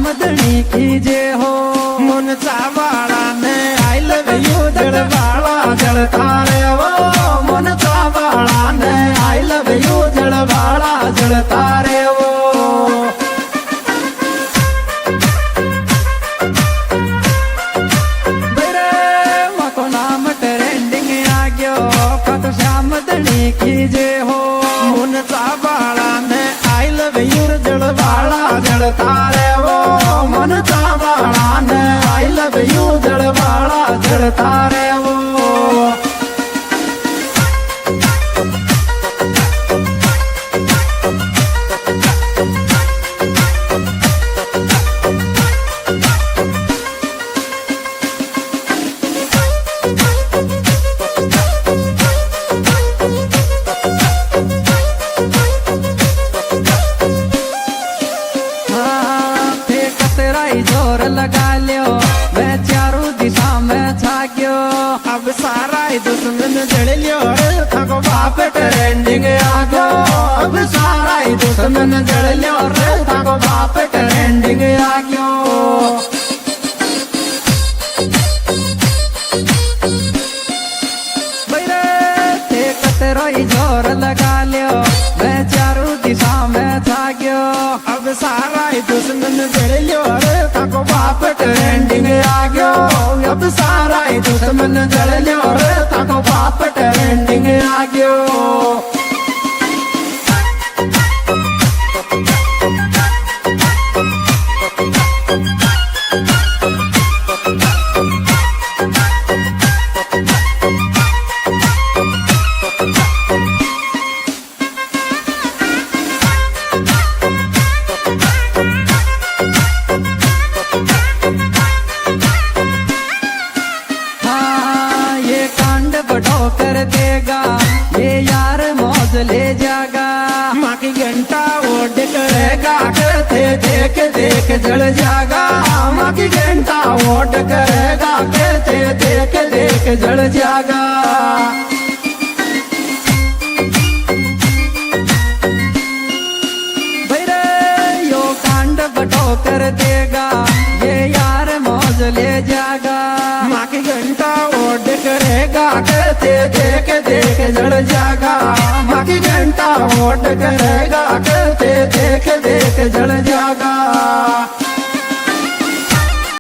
मदनी कीजे हो मन चावाड़ा ने आई लव यू जड़वाड़ा जड़ता रे वो मन चावाड़ा ने आई लव यू जड़वाड़ा जड़ता रे वो मदनी कीजे हो मन चावाड़ा ने आई लव यू जड़वाड़ा जड़ता रे वो मन चावाड़ा ने आई लव यू जड़वाड़ा जड़ता रे वो जोर लगा लियो मैं चारों दिशा में छाग्यो अब सारा दुश्मन जड़ लियो थको बाप ट्रेंडिंग आ गयो अब सारा दुश्मन जड़ लियो थको बाप ट्रेंडिंग आ गयो कतरोई जोर लगा लियो मैं चारों दिशा में छाग्यो अब सारा दुश्मन जड़ लियो थको बाप ट्रेंडिंग आ गयो अब सारा दुश्मन जड़ लियो थको बाप ट्रेंडिंग आ गयो कर देगा ये यार मौज ले जागा माँ की घंटा ओड करेगा कहते देख देख जल जागा माँ की घंटा ओड करेगा कहते देख देख जल जागा भैरे यो कांड बटो कर देगा ये यार मौज ले जागा माँ की घंटा ओड करेगा कहते देख देख जल जागा माँ की घंटा ओड करेगा कहते देख देख जल जागा